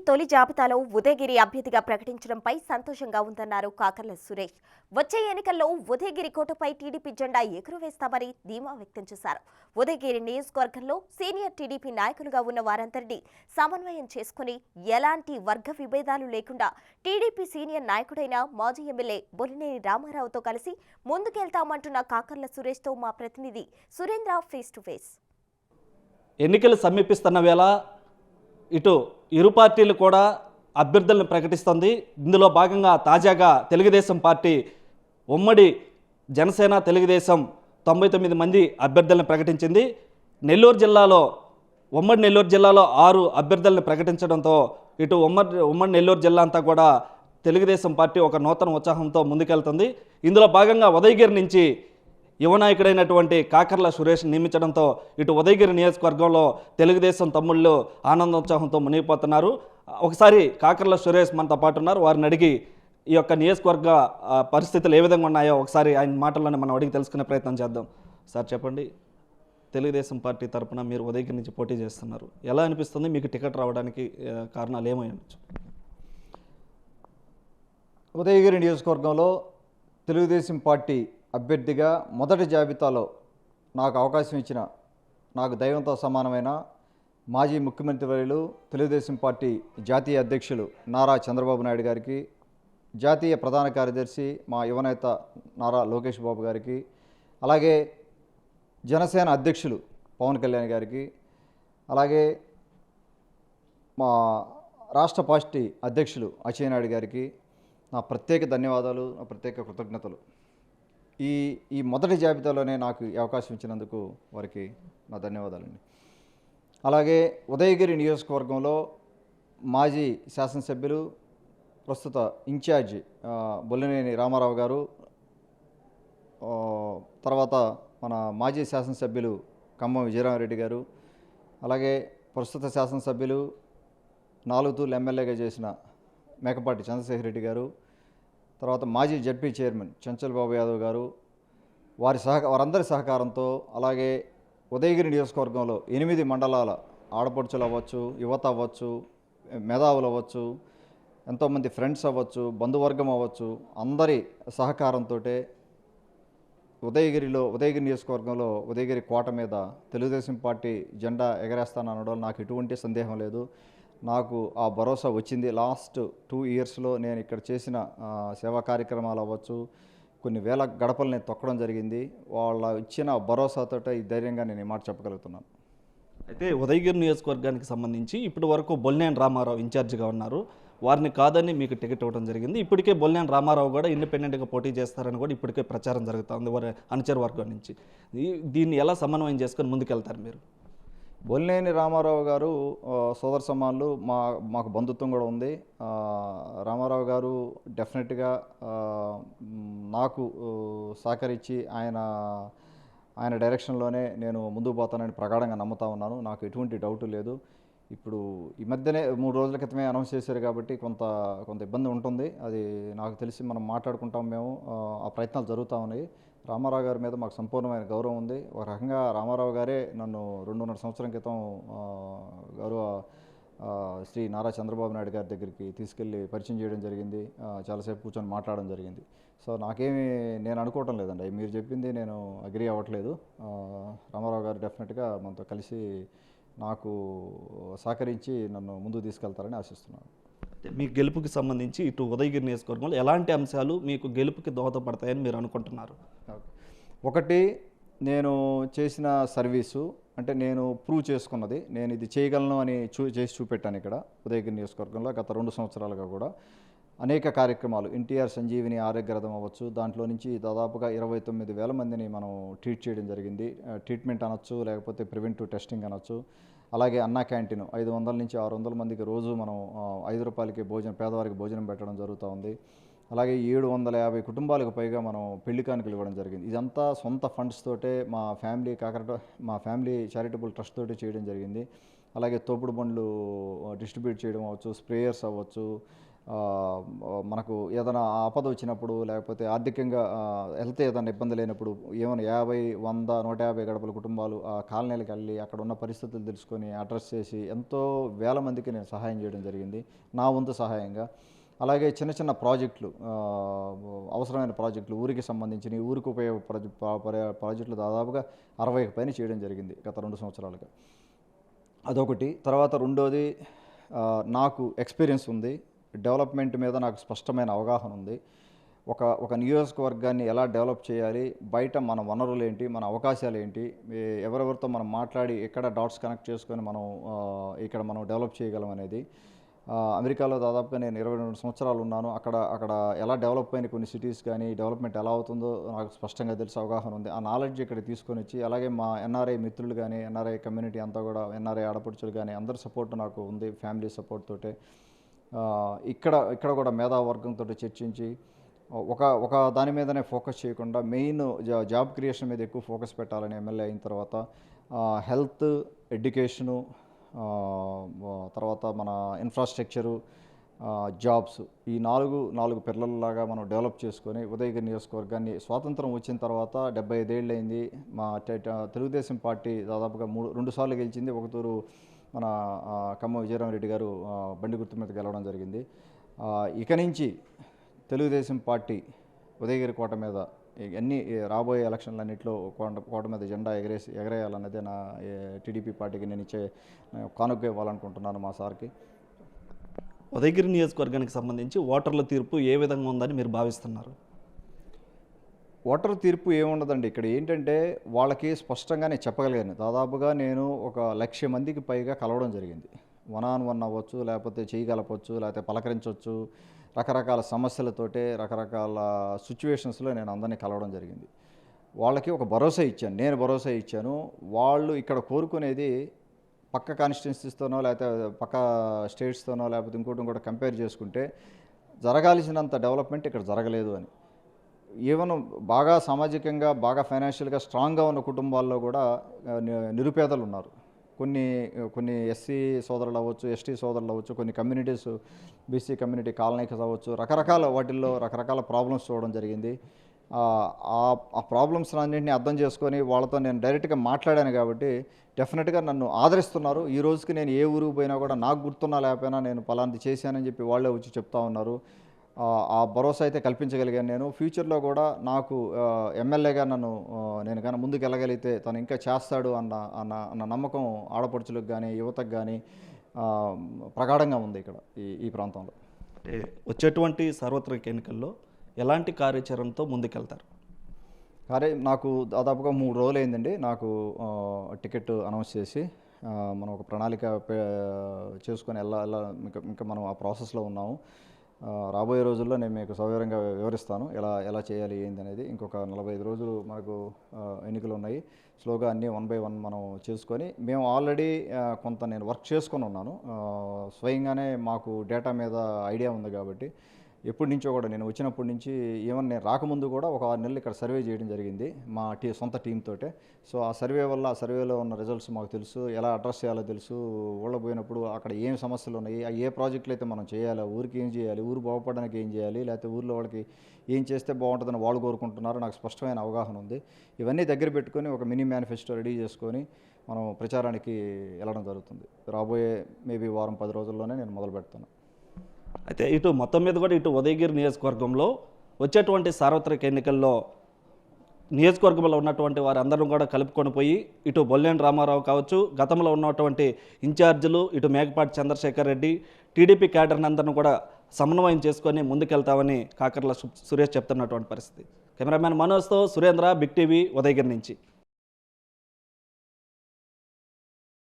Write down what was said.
తొలి జాబితాలో ఉదయగిరి అభ్యర్థిగా ప్రకటించడంపై సంతోషంగా ఉందన్నారు కాకర్ల సురేష్. వచ్చే ఎన్నికల్లో ఉదయగిరి కోటపై టీడీపీ జెండా ఎగురవేస్తామని ధీమా వ్యక్తం చేశారు. ఉదయగిరి నియోజకవర్గంలో సీనియర్ టీడీపీ నాయకులుగా ఉన్న వారందరినీ సమన్వయం చేసుకుని ఎలాంటి వర్గ విభేదాలు లేకుండా టీడీపీ సీనియర్ నాయకుడైన మాజీ ఎమ్మెల్యే బొలినేని రామారావుతో కలిసి ముందుకెళ్తామంటున్న కాకర్ల సురేష్తో మా ప్రతినిధి సురేంద్ర ఫేస్ టు ఫేస్. ఎన్నికలు సమీపిస్తున్న వేళ ఇటు ఇరు పార్టీలు కూడా అభ్యర్థులను ప్రకటిస్తుంది. ఇందులో భాగంగా తాజాగా తెలుగుదేశం పార్టీ ఉమ్మడి జనసేన తెలుగుదేశం 99 మంది అభ్యర్థులను ప్రకటించింది. ఉమ్మడి నెల్లూరు జిల్లాలో 6 అభ్యర్థులను ప్రకటించడంతో ఇటు ఉమ్మడి నెల్లూరు జిల్లా అంతా కూడా తెలుగుదేశం పార్టీ ఒక నూతన ఉత్సాహంతో ముందుకెళ్తుంది. ఇందులో భాగంగా ఉదయగిరి నుంచి యువ నాయకుడైనటువంటి కాకర్ల సురేష్ నియమించడంతో ఇటు ఉదయగిరి నియోజకవర్గంలో తెలుగుదేశం తమ్ముళ్ళు ఆనందోత్సాహంతో మునిగిపోతున్నారు. ఒకసారి కాకర్ల సురేష్ మనతో పాటు ఉన్నారు. వారిని అడిగి ఈ యొక్క నియోజకవర్గ పరిస్థితులు ఏ విధంగా ఉన్నాయో ఒకసారి ఆయన మాటల్లోనే మనం అడిగి తెలుసుకునే ప్రయత్నం చేద్దాం. సార్ చెప్పండి, తెలుగుదేశం పార్టీ తరఫున మీరు ఉదయగిరి నుంచి పోటీ చేస్తున్నారు, ఎలా అనిపిస్తుంది? మీకు టికెట్ రావడానికి కారణాలు ఏమై ఉండొచ్చు? ఉదయగిరి నియోజకవర్గంలో తెలుగుదేశం పార్టీ అభ్యర్థిగా మొదటి జాబితాలో నాకు అవకాశం ఇచ్చిన, నాకు దైవంతో సమానమైన మాజీ ముఖ్యమంత్రి వర్యులు తెలుగుదేశం పార్టీ జాతీయ అధ్యక్షులు నారా చంద్రబాబు నాయుడు గారికి, జాతీయ ప్రధాన కార్యదర్శి మా యువనేత నారా లోకేష్ బాబు గారికి, అలాగే జనసేన అధ్యక్షులు పవన్ కళ్యాణ్ గారికి, అలాగే మా రాష్ట్ర పార్టీ అధ్యక్షులు అచ్చెన్నాయుడు గారికి నా ప్రత్యేక ధన్యవాదాలు, నా ప్రత్యేక కృతజ్ఞతలు. ఈ మొదటి జాబితాలోనే నాకు ఈ అవకాశం ఇచ్చినందుకు వారికి నా ధన్యవాదాలండి. అలాగే ఉదయగిరి నియోజకవర్గంలో మాజీ శాసనసభ్యులు, ప్రస్తుత ఇన్ఛార్జి బొల్లినేని రామారావు గారు, తర్వాత మన మాజీ శాసనసభ్యులు ఖమ్మం విజయరామరెడ్డి గారు, అలాగే ప్రస్తుత శాసనసభ్యులు 4 తూర్లు ఎమ్మెల్యేగా చేసిన మేకపాటి చంద్రశేఖర్ రెడ్డి గారు, తర్వాత మాజీ జడ్పీ చైర్మన్ చంచల్ బాబు యాదవ్ గారు, వారందరి సహకారంతో, అలాగే ఉదయగిరి నియోజకవర్గంలో 8 మండలాల ఆడపడుచులు అవ్వచ్చు, యువత అవ్వచ్చు, మేధావులు అవ్వచ్చు, ఎంతోమంది ఫ్రెండ్స్ అవ్వచ్చు, బంధువర్గం అవ్వచ్చు, అందరి సహకారంతో ఉదయగిరి నియోజకవర్గంలో ఉదయగిరి కోట మీద తెలుగుదేశం పార్టీ జెండా ఎగరేస్తాననడం నాకు ఎటువంటి సందేహం లేదు. నాకు ఆ భరోసా వచ్చింది. లాస్ట్ 2 ఇయర్స్లో నేను ఇక్కడ చేసిన సేవా కార్యక్రమాలు అవ్వచ్చు, కొన్ని వేల గడపలు నేను తొక్కడం జరిగింది. వాళ్ళ ఇచ్చిన భరోసాతో ఈ ధైర్యంగా నేను ఈ మాట చెప్పగలుగుతున్నాను. అయితే ఉదయగిరి నియోజకవర్గానికి సంబంధించి ఇప్పటి వరకు బొలినేని రామారావు ఇన్ఛార్జిగా ఉన్నారు. వారిని కాదని మీకు టికెట్ ఇవ్వడం జరిగింది. ఇప్పటికే బొలినేని రామారావు కూడా ఇండిపెండెంట్గా పోటీ చేస్తారని కూడా ఇప్పటికే ప్రచారం జరుగుతుంది వారి అనుచర వర్గం నుంచి. దీన్ని ఎలా సమన్వయం చేసుకొని ముందుకెళ్తారు మీరు? బొలినేని రామారావు గారు సోదర సమానులు, మాకు బంధుత్వం కూడా ఉంది. రామారావు గారు డెఫినెట్గా నాకు సహకరించి ఆయన డైరెక్షన్లోనే నేను ముందుకు పోతానని ప్రగాఢంగా నమ్ముతా ఉన్నాను. నాకు ఎటువంటి డౌట్ లేదు. ఇప్పుడు ఈ మధ్యనే 3 రోజుల క్రితమే అనౌన్స్ చేశారు కాబట్టి కొంత ఇబ్బంది ఉంటుంది. అది నాకు తెలిసి మనం మాట్లాడుకుంటాం. మేము ఆ ప్రయత్నాలు జరుగుతూ ఉన్నాయి. రామారావు గారి మీద మాకు సంపూర్ణమైన గౌరవం ఉంది. ఒక రకంగా రామారావు గారే నన్ను 2.5 సంవత్సరం క్రితం గౌరవ శ్రీ నారా చంద్రబాబు నాయుడు గారి దగ్గరికి తీసుకెళ్ళి పరిచయం చేయడం జరిగింది. చాలాసేపు కూర్చొని మాట్లాడడం జరిగింది. సో నేను అనుకోవటం లేదండి, మీరు చెప్పింది నేను అగ్రీ అవ్వట్లేదు. రామారావు గారు డెఫినెట్గా మనతో కలిసి నాకు సహకరించి నన్ను ముందుకు తీసుకెళ్తారని ఆశిస్తున్నాను. మీ గెలుపుకి సంబంధించి ఇటు ఉదయగిరి నియోజకవర్గంలో ఎలాంటి అంశాలు మీకు గెలుపుకి దోహదపడతాయని మీరు అనుకుంటున్నారు? ఒకటి, నేను చేసిన సర్వీసు, అంటే నేను ప్రూవ్ చేసుకున్నది, నేను ఇది చేయగలను అని చేసి చూపెట్టాను. ఇక్కడ ఉదయగిరి నియోజకవర్గంలో గత 2 సంవత్సరాలుగా కూడా అనేక కార్యక్రమాలు, ఎన్టీఆర్ సంజీవిని ఆరోగ్య రథం అవ్వచ్చు, దాంట్లో నుంచి దాదాపుగా 29,000 మందిని మనం ట్రీట్ చేయడం జరిగింది. ట్రీట్మెంట్ అనొచ్చు, లేకపోతే ప్రివెంటివ్ టెస్టింగ్ అనొచ్చు. అలాగే అన్నా క్యాంటీన్ 500 నుంచి 600 మందికి రోజు మనం 5 రూపాయలకి పేదవారికి భోజనం పెట్టడం జరుగుతూ ఉంది. అలాగే 750 కుటుంబాలకు పైగా మనం పెళ్లి కానుకలు ఇవ్వడం జరిగింది. ఇదంతా సొంత ఫండ్స్ తోటే మా ఫ్యామిలీ చారిటబుల్ ట్రస్ట్ తోటి చేయడం జరిగింది. అలాగే తోపుడు బండ్లు డిస్ట్రిబ్యూట్ చేయడం అవ్వచ్చు, స్ప్రేయర్స్ అవ్వచ్చు, మనకు ఏదైనా ఆపద వచ్చినప్పుడు లేకపోతే ఆర్థికంగా హెల్త్ ఏదైనా ఇబ్బంది లేనప్పుడు ఏమైనా 50, 100, 150 గడపల కుటుంబాలు ఆ కాలనీలకు వెళ్ళి అక్కడ ఉన్న పరిస్థితులు తెలుసుకొని అడ్రస్ చేసి ఎంతో వేల మందికి నేను సహాయం చేయడం జరిగింది నా వంతు సహాయంగా. అలాగే చిన్న చిన్న ప్రాజెక్టులు, అవసరమైన ప్రాజెక్టులు ఊరికి సంబంధించిన ఊరికి ఉపయోగపడే ప్రాజెక్టులు దాదాపుగా 60కి పైన చేయడం జరిగింది గత 2 సంవత్సరాలుగా. అదొకటి. తర్వాత రెండోది, నాకు ఎక్స్పీరియన్స్ ఉంది, డెవలప్మెంట్ మీద నాకు స్పష్టమైన అవగాహన ఉంది. ఒక నియోజకవర్గాన్ని ఎలా డెవలప్ చేయాలి, బయట మన వనరులు ఏంటి, మన అవకాశాలు ఏంటి, ఎవరెవరితో మనం మాట్లాడి ఎక్కడ డాట్స్ కనెక్ట్ చేసుకొని మనం ఇక్కడ మనం డెవలప్ చేయగలం అనేది. అమెరికాలో దాదాపుగా నేను 22 సంవత్సరాలు ఉన్నాను. అక్కడ ఎలా డెవలప్ అయిన కొన్ని సిటీస్ కానీ డెవలప్మెంట్ ఎలా అవుతుందో నాకు స్పష్టంగా తెలిసి అవగాహన ఉంది. ఆ నాలెడ్జ్ ఇక్కడ తీసుకొని వచ్చి, అలాగే మా ఎన్ఆర్ఐ మిత్రులు కానీ ఎన్ఆర్ఐ కమ్యూనిటీ అంతా కూడా, ఎన్ఆర్ఐ ఆడపడుచులు కానీ అందరి సపోర్ట్ నాకు ఉంది, ఫ్యామిలీ సపోర్ట్ తోటే. ఇక్కడ కూడా మేధావర్గంతో చర్చించి ఒక దాని మీదనే ఫోకస్ చేయకుండా మెయిన్ జాబ్ క్రియేషన్ మీద ఎక్కువ ఫోకస్ పెట్టాలని ఎమ్మెల్యే అయిన తర్వాత హెల్త్, ఎడ్యుకేషను, తర్వాత మన ఇన్ఫ్రాస్ట్రక్చరు, జాబ్స్, ఈ నాలుగు పిల్లలలాగా మనం డెవలప్ చేసుకొని ఉదయగిరి నియోజకవర్గాన్ని స్వాతంత్రం వచ్చిన తర్వాత 75 ఏళ్ళు అయింది. మా తెలుగుదేశం పార్టీ దాదాపుగా 2 సార్లు గెలిచింది. ఒక తూరు మన ఖమ్మం విజయరామరెడ్డి గారు బండి గుర్తు మీద గెలవడం జరిగింది. ఇక నుంచి తెలుగుదేశం పార్టీ ఉదయగిరి కోట మీద అన్ని రాబోయే ఎలక్షన్లన్నింటిలో కోట మీద జెండా ఎగరేయాలన్నదే నా టీడీపీ పార్టీకి నేను ఇచ్చే కానుక ఇవ్వాలనుకుంటున్నాను మా సార్కి. ఉదయగిరి నియోజకవర్గానికి సంబంధించి ఓటర్ల తీర్పు ఏ విధంగా ఉందని మీరు భావిస్తున్నారు? ఓటర్ తీర్పు ఏముండదండి. ఇక్కడ ఏంటంటే వాళ్ళకి స్పష్టంగానే చెప్పగలిగాను. దాదాపుగా నేను 1,00,000 మందికి పైగా కలవడం జరిగింది. 1-on-1 అవ్వచ్చు, లేకపోతే చేయగలపచ్చు, లేకపోతే పలకరించవచ్చు. రకరకాల సమస్యలతోటే రకరకాల సిచ్యువేషన్స్లో నేను అందరినీ కలవడం జరిగింది. వాళ్ళకి ఒక భరోసా ఇచ్చాను, నేను భరోసా ఇచ్చాను. వాళ్ళు ఇక్కడ కోరుకునేది పక్క కాన్స్టిట్యున్సీస్తోనో లేకపోతే పక్క స్టేట్స్తోనో లేకపోతే ఇంకోటి కంపేర్ చేసుకుంటే జరగాల్సినంత డెవలప్మెంట్ ఇక్కడ జరగలేదు అని. ఈవెన్ బాగా సామాజికంగా బాగా ఫైనాన్షియల్గా స్ట్రాంగ్గా ఉన్న కుటుంబాల్లో కూడా నిరుపేదలు ఉన్నారు. కొన్ని ఎస్సీ సోదరులు అవ్వచ్చు, ఎస్టీ సోదరులు అవ్వచ్చు, కొన్ని కమ్యూనిటీస్, బీసీ కమ్యూనిటీ కాలనీకి అవ్వచ్చు, వాటిల్లో రకరకాల ప్రాబ్లమ్స్ చూడడం జరిగింది. ఆ ప్రాబ్లమ్స్ అన్నింటినీ అర్థం చేసుకొని వాళ్ళతో నేను డైరెక్ట్గా మాట్లాడాను కాబట్టి డెఫినెట్గా నన్ను ఆదరిస్తున్నారు. ఈ రోజుకి నేను ఏ ఊరికి పోయినా కూడా నాకు గుర్తున్నా లేకపోయినా నేను పలాంటి చేశానని చెప్పి వాళ్ళే వచ్చి చెప్తా ఉన్నారు. ఆ భరోసా అయితే కల్పించగలిగాను నేను. ఫ్యూచర్లో కూడా నాకు ఎమ్మెల్యేగా నేను కానీ ముందుకు వెళ్ళగలిగితే తను ఇంకా చేస్తాడు అన్న నమ్మకం ఆడపడుచులకు కానీ యువతకు కానీ ప్రగాఢంగా ఉంది ఇక్కడ ఈ ప్రాంతంలో. వచ్చేటువంటి సార్వత్రిక ఎన్నికల్లో ఎలాంటి కార్యాచరణతో ముందుకెళ్తారు? నాకు దాదాపుగా 3 రోజులు అయిందండి నాకు టికెట్ అనౌన్స్ చేసి. మనం ఒక ప్రణాళిక చేసుకొని ఇంకా మనం ఆ ప్రాసెస్లో ఉన్నాము. రాబోయే రోజుల్లో నేను మీకు సవివరంగా వివరిస్తాను ఎలా చేయాలి ఏంది అనేది. ఇంకొక 45 రోజులు మనకు ఎన్నికలు ఉన్నాయి. స్లోగా అన్నీ 1 by 1 మనం చేసుకొని మేము ఆల్రెడీ కొంత నేను వర్క్ చేసుకొని ఉన్నాను. స్వయంగానే మాకు డేటా మీద ఐడియా ఉంది కాబట్టి ఎప్పటి నుంచో కూడా నేను వచ్చినప్పటి నుంచి ఈవెన్ నేను రాకముందు కూడా ఒక 6 నెలలు ఇక్కడ సర్వే చేయడం జరిగింది మా సొంత టీంతోటే. సో ఆ సర్వేలో ఉన్న రిజల్ట్స్ మాకు తెలుసు, ఎలా అడ్రస్ చేయాలో తెలుసు. ఊళ్ళో పోయినప్పుడు అక్కడ ఏం సమస్యలు ఉన్నాయి, ఏ ప్రాజెక్టులు అయితే మనం చేయాలి, ఊరికి ఏం చేయాలి, ఊరు బాగుపడడానికి ఏం చేయాలి, లేకపోతే ఊళ్ళో వాళ్ళకి ఏం చేస్తే బాగుంటుందని వాళ్ళు కోరుకుంటున్నారో నాకు స్పష్టమైన అవగాహన ఉంది. ఇవన్నీ దగ్గర పెట్టుకొని ఒక మినీ మేనిఫెస్టో రెడీ చేసుకొని మనం ప్రచారానికి వెళ్ళడం జరుగుతుంది. రాబోయే మేబీ వారం 10 రోజుల్లోనే నేను మొదలు పెడతాను. అయితే ఇటు మొత్తం మీద కూడా ఇటు ఉదయగిరి నియోజకవర్గంలో వచ్చేటువంటి సార్వత్రిక ఎన్నికల్లో నియోజకవర్గంలో ఉన్నటువంటి వారందరూ కూడా కలుపుకొని పోయి ఇటు బొల్లేని రామారావు కావచ్చు, గతంలో ఉన్నటువంటి ఇన్ఛార్జీలు, ఇటు మేకపాటి చంద్రశేఖర్ రెడ్డి, టీడీపీ క్యాడర్ని అందరిని కూడా సమన్వయం చేసుకొని ముందుకెళ్తామని కాకర్ల సురేష్ చెప్తున్నటువంటి పరిస్థితి. కెమెరామ్యాన్ మనోజ్తో సురేంద్ర, బిగ్ టీవీ, ఉదయగిరి నుంచి.